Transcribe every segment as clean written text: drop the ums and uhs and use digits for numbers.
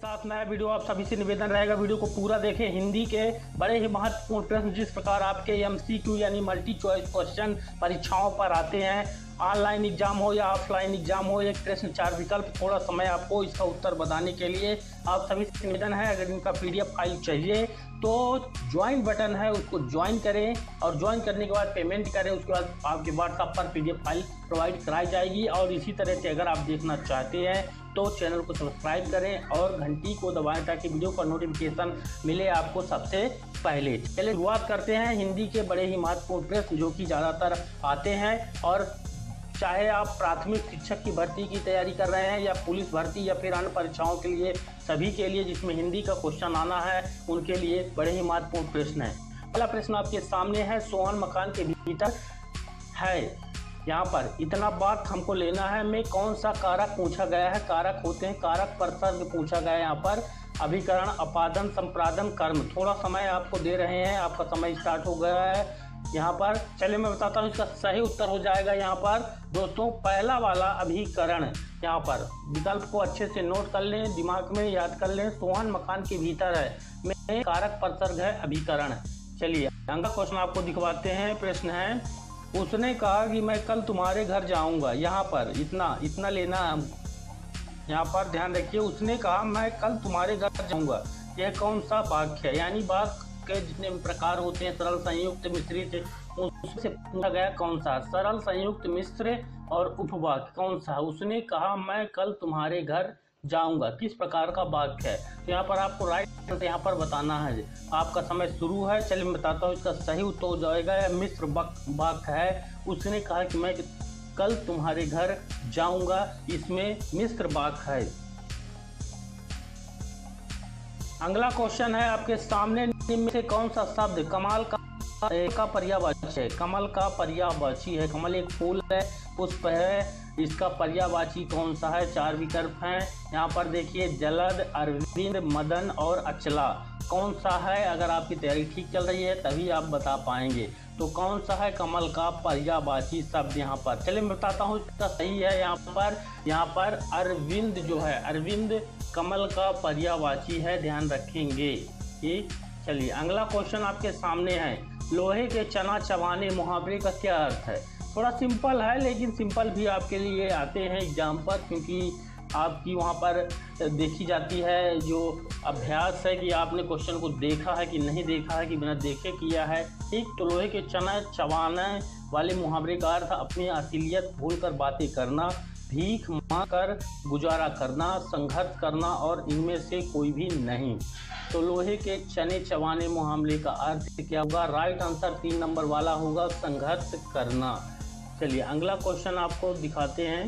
साथ नया वीडियो आप सभी से निवेदन रहेगा, वीडियो को पूरा देखें। हिंदी के बड़े ही महत्वपूर्ण प्रश्न जिस प्रकार आपके एमसीक्यू यानी मल्टी चॉइस क्वेश्चन परीक्षाओं पर आते हैं, ऑनलाइन एग्जाम हो या ऑफलाइन एग्जाम हो, एक प्रश्न 4 विकल्प, थोड़ा समय आपको इसका उत्तर बताने के लिए आप सभी से निवेदन है। अगर इनका पीडीएफ फाइल चाहिए तो ज्वाइन बटन है, उसको ज्वाइन करें और ज्वाइन करने के बाद पेमेंट करें। उसके बाद आपके व्हाट्सएप पर पीडीएफ फाइल प्रोवाइड कराई जाएगी। और इसी तरह से अगर आप देखना चाहते हैं तो चैनल को सब्सक्राइब करें और घंटी को दबाएं ताकि वीडियो का नोटिफिकेशन मिले आपको सबसे पहले। चलिए शुरुआत करते हैं हिंदी के बड़े ही महत्वपूर्ण प्रश्न जो कि ज़्यादातर आते हैं। और चाहे आप प्राथमिक शिक्षक की भर्ती की तैयारी कर रहे हैं या पुलिस भर्ती या फिर अन्य परीक्षाओं के लिए, सभी के लिए जिसमें हिंदी का क्वेश्चन आना है उनके लिए बड़े ही महत्वपूर्ण प्रश्न है। पहला प्रश्न आपके सामने है, सोहन मकान के भीतर है। यहाँ पर इतना बात हमको लेना है में कौन सा कारक पूछा गया है। कारक होते हैं, कारक प्रसर्ग पूछा गया है। यहाँ पर अभिकरण, अपादन, संप्रादन, कर्म। थोड़ा समय आपको दे रहे हैं, आपका समय स्टार्ट हो गया है यहाँ पर। चलिए मैं बताता हूँ, इसका सही उत्तर हो जाएगा यहाँ पर दोस्तों पहला वाला अभिकरण। यहाँ पर विकल्प को अच्छे से नोट कर लें, दिमाग में याद कर लें। सोहन मकान के भीतर है में कारक प्रसर्ग है अभिकरण। चलिए अगला क्वेश्चन आपको दिखवाते हैं। प्रश्न है, उसने कहा कि मैं कल तुम्हारे घर जाऊंगा। यहाँ पर इतना लेना, यहाँ पर ध्यान रखिए। उसने कहा मैं कल तुम्हारे घर जाऊंगा, यह कौन सा वाक्य है। यानी वाक्य के जितने प्रकार होते हैं, सरल, संयुक्त, मिश्रित, उससे पूछा गया कौन सा। सरल, संयुक्त, मिश्र और उपवाक्य कौन सा। उसने कहा मैं कल तुम्हारे घर जाऊंगा, किस प्रकार का वाक्य है। तो यहाँ पर आपको राइट यहाँ पर बताना है। आपका समय शुरू है। चलिए मैं बताता हूँ, इसका सही उत्तर हो जाएगा मिश्र वाक्य है। उसने कहा कि मैं कल तुम्हारे घर जाऊंगा, इसमें मिश्र वाक्य है। अगला क्वेश्चन है आपके सामने, निम्न में से कौन सा शब्द कमल का पर्यायवाची है। कमल का पर्यायवाची है। कमल एक फूल है, पुष्प है, इसका पर्यायवाची कौन सा है। 4 विकल्प हैं यहाँ पर देखिए, जलद, अरविंद, मदन और अचला। कौन सा है, अगर आपकी तैयारी ठीक चल रही है तभी आप बता पाएंगे। तो कौन सा है कमल का पर्यायवाची शब्द यहाँ पर। चलिए मैं बताता हूँ, इसका सही है यहाँ पर अरविंद जो है, अरविंद कमल का पर्यायवाची है, ध्यान रखेंगे। ठीक, चलिए अगला क्वेश्चन आपके सामने है, लोहे के चना चबाने मुहावरे का क्या अर्थ है। थोड़ा सिंपल है, लेकिन सिंपल भी आपके लिए आते हैं एग्जाम पर, क्योंकि आपकी वहाँ पर देखी जाती है जो अभ्यास है कि आपने क्वेश्चन को देखा है कि नहीं देखा है, कि बिना देखे किया है। ठीक, तो लोहे के चना चबाने वाले मुहावरे का अर्थ अपनी असलियत भूलकर बातें करना, भीख मांगकर गुजारा करना, संघर्ष करना और इनमें से कोई भी नहीं। तो लोहे के चने चबाने मुहावरे का अर्थ क्या होगा। राइट आंसर 3 नंबर वाला होगा, संघर्ष करना। चलिए अगला क्वेश्चन आपको दिखाते हैं।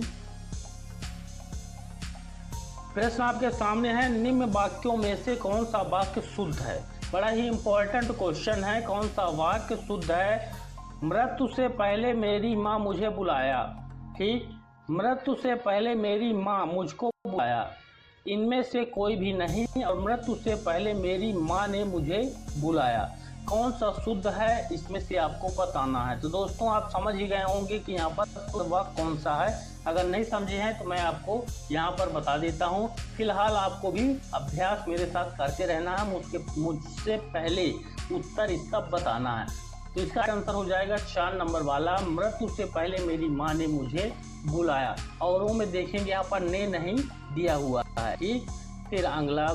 प्रश्न आपके सामने है, निम्न वाक्यों में से कौन सा वाक्य शुद्ध है। बड़ा ही इंपॉर्टेंट क्वेश्चन है, कौन सा वाक्य शुद्ध है। मृत्यु से पहले मेरी माँ मुझे बुलाया। ठीक, मृत्यु से पहले मेरी माँ मुझको बुलाया, इनमें से कोई भी नहीं। और मृत्यु से पहले मेरी माँ ने मुझे बुलाया, कौन सा शुद्ध है, इसमें से आपको बताना है। तो दोस्तों आप समझ ही गए होंगे कि यहाँ पर शुद्ध वाक्य कौन सा है। अगर नहीं समझे हैं तो मैं आपको यहाँ पर बता देता हूँ। फिलहाल आपको भी अभ्यास मेरे साथ करते रहना है, मुझसे पहले उत्तर इसका बताना है। तो इसका आंसर हो जाएगा 4 नंबर वाला, मृत्यु से पहले मेरी माँ ने मुझे बुलाया। औरों में देखेंगे यहाँ पर ने नहीं दिया हुआ है। ठीक, फिर अगला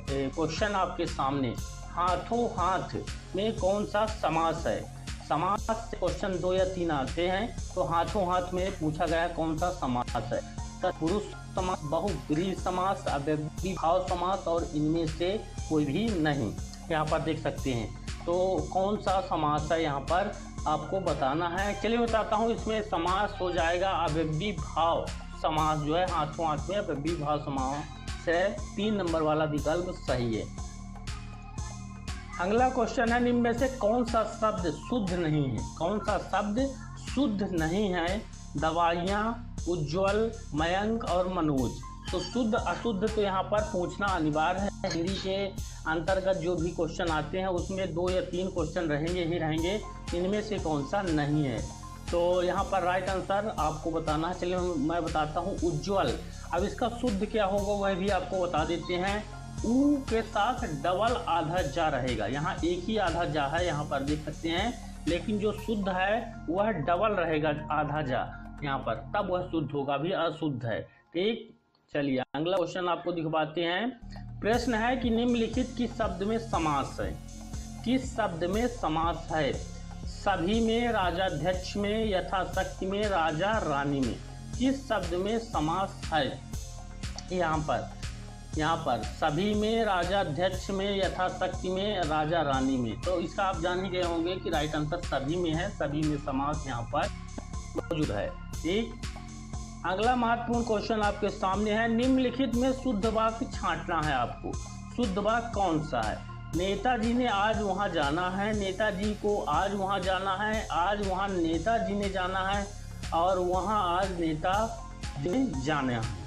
क्वेश्चन आपके सामने, हाथों हाथ में कौन सा समास है। समास से क्वेश्चन 2 या 3 आते हैं, तो हाथों हाथ में पूछा गया कौन सा समास है। तत्पुरुष समास, बहुब्रीहि समास, अव्ययी भाव समास और इनमें से कोई भी नहीं। यहाँ पर देख सकते हैं, तो कौन सा समास है यहाँ पर आपको बताना है। चलिए बताता हूँ, इसमें समास हो जाएगा अव्ययी भाव समास जो है, हाथों हाथ में अव्ययी भाव समास है। 3 नंबर वाला विकल्प सही है। अगला क्वेश्चन है, निम्न में से कौन सा शब्द शुद्ध नहीं है। कौन सा शब्द शुद्ध नहीं है। दवाइयाँ, उज्ज्वल, मयंक और मनोज। तो शुद्ध अशुद्ध तो यहाँ पर पूछना अनिवार्य है। हिंदी के अंतर्गत जो भी क्वेश्चन आते हैं उसमें 2 या 3 क्वेश्चन रहेंगे, इनमें से कौन सा नहीं है। तो यहाँ पर राइट आंसर आपको बताना है। चलिए मैं बताता हूँ, उज्ज्वल। अब इसका शुद्ध क्या होगा वह भी आपको बता देते हैं। ऊ के साथ डबल आधा जा रहेगा। यहाँ एक ही आधा जा है, यहाँ पर देख सकते हैं, लेकिन जो शुद्ध है वह डबल रहेगा आधा जा यहाँ पर, तब वह शुद्ध होगा, अभी अशुद्ध है। ठीक, चलिए अगला क्वेश्चन आपको दिखवाते हैं। प्रश्न है कि निम्नलिखित किस शब्द में समास है? किस शब्द में समास है? सभी में, राजाध्यक्ष में, यथाशक्ति में, राजा रानी में। किस शब्द में समास है? यहाँ पर सभी में, राजाध्यक्ष में, यथाशक्ति में, राजा रानी में। तो इसका आप जान ही गए होंगे कि राइट आंसर सभी में है, सभी में समास यहाँ पर मौजूद है। ठीक, अगला महत्वपूर्ण क्वेश्चन आपके सामने है। निम्नलिखित में शुद्ध वाक्य छांटना है आपको। शुद्ध वाक्य कौन सा है? नेताजी ने आज वहाँ जाना है, नेताजी को आज वहाँ जाना है, आज वहाँ नेताजी ने जाना है, और वहाँ आज नेताजी ने जाना है।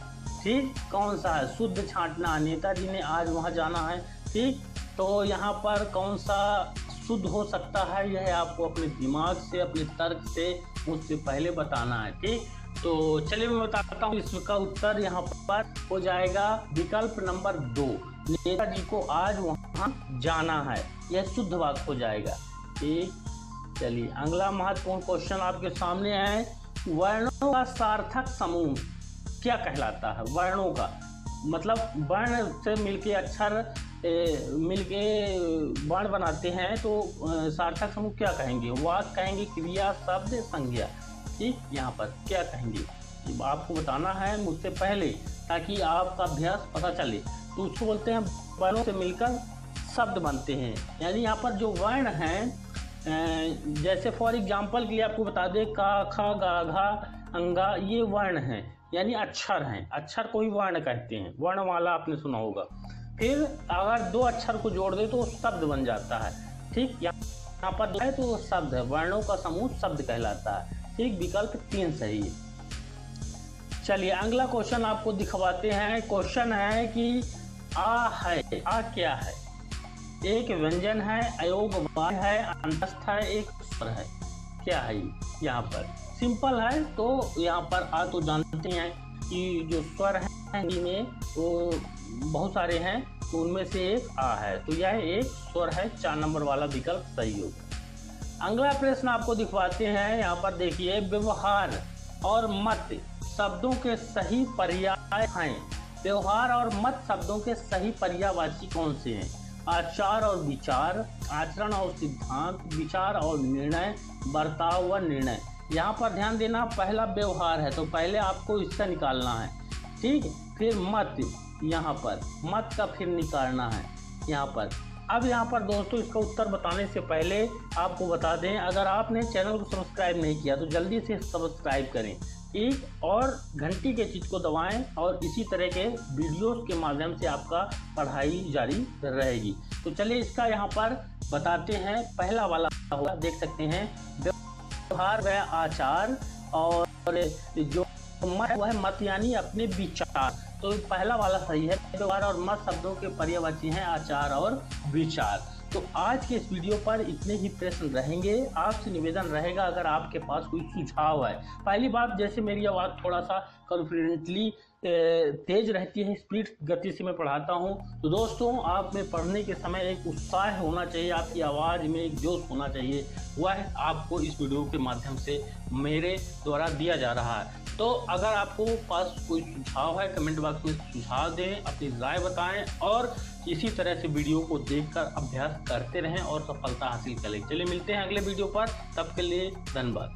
ठीक, कौन सा है? शुद्ध छांटना है, नेताजी ने आज वहाँ जाना है। ठीक, तो यहाँ पर कौन सा शुद्ध हो सकता है, यह आपको अपने दिमाग से, अपने तर्क से मुझसे पहले बताना है। ठीक, तो चलिए मैं बताता हूँ। इसका उत्तर यहाँ पर हो जाएगा विकल्प नंबर 2, नेताजी को आज वहाँ जाना है, यह शुद्ध वाक्य हो जाएगा। ठीक, चलिए अगला महत्वपूर्ण क्वेश्चन आपके सामने है। वर्णों का सार्थक समूह क्या कहलाता है? वर्णों का मतलब वर्ण से मिलके अक्षर मिलके वर्ण बनाते हैं, तो सार्थक समूह क्या कहेंगे? वाक्य कहेंगे, क्रिया, शब्द, संज्ञा। ठीक, यहाँ पर क्या कहेंगे आपको बताना है मुझसे पहले, ताकि आपका अभ्यास पता चले। तो उसको बोलते हैं वर्णों से मिलकर शब्द बनते हैं। यानी यहाँ पर जो वर्ण हैं, जैसे फॉर एग्जांपल के लिए आपको बता दें, का, खा, गा, घा, अंगा, ये वर्ण हैं, यानी अक्षर हैं। अक्षर को ही वर्ण कहते हैं, वर्णमाला आपने सुना होगा। फिर अगर 2 अक्षर को जोड़ दे तो शब्द बन जाता है। ठीक, यहाँ पर है तो शब्द है, वर्णों का समूह शब्द कहलाता है। ठीक, विकल्प 3 सही है। चलिए अगला क्वेश्चन आपको दिखवाते हैं। क्वेश्चन है कि आ है, आ क्या है? एक व्यंजन है, अयोग्य है, अंतस्थ है, एक स्वर है। क्या है यहाँ पर? सिंपल है। तो यहाँ पर आ तो जानते हैं कि जो स्वर हैं हिंदी में वो बहुत सारे हैं, तो उनमें से एक आ है, तो यह एक स्वर है। 4 नंबर वाला विकल्प सही होगा। अगला प्रश्न आपको दिखवाते हैं। यहाँ पर देखिए, व्यवहार और मत शब्दों के सही पर्याय हैं। व्यवहार और मत शब्दों के सही पर्यायवाची कौन से हैं? आचार और विचार, आचरण और सिद्धांत, विचार और निर्णय, बर्ताव व निर्णय। यहाँ पर ध्यान देना, पहला व्यवहार है तो पहले आपको इसका निकालना है। ठीक, फिर मत, यहाँ पर मत का फिर निकालना है यहाँ पर। अब यहाँ पर दोस्तों इसका उत्तर बताने से पहले आपको बता दें, अगर आपने चैनल को सब्सक्राइब नहीं किया तो जल्दी से सब्सक्राइब करें। ठीक, और घंटी के चीज़ को दबाएं, और इसी तरह के वीडियोस के माध्यम से आपका पढ़ाई जारी रहेगी। तो चलिए इसका यहाँ पर बताते हैं। पहला वाला होगा, देख सकते हैं, व्यवहार व आचार, और जो मत वह मत यानी अपने विचार। तो पहला वाला सही है। व्यवहार और मत शब्दों के पर्यायवाची हैं आचार और विचार। तो आज के इस वीडियो पर इतने ही प्रश्न रहेंगे। आपसे निवेदन रहेगा, अगर आपके पास कोई सुझाव है। पहली बात, जैसे मेरी आवाज़ थोड़ा सा कॉन्फिडेंटली तेज रहती है, स्पीड गति से मैं पढ़ाता हूं, तो दोस्तों आप में पढ़ने के समय एक उत्साह होना चाहिए, आपकी आवाज़ में एक जोश होना चाहिए। वह आपको इस वीडियो के माध्यम से मेरे द्वारा दिया जा रहा है। तो अगर आपको पास कोई सुझाव है, कमेंट बॉक्स में सुझाव दें, अपनी राय बताएं, और इसी तरह से वीडियो को देखकर अभ्यास करते रहें और सफलता हासिल करें। चलिए मिलते हैं अगले वीडियो पर, तब के लिए धन्यवाद।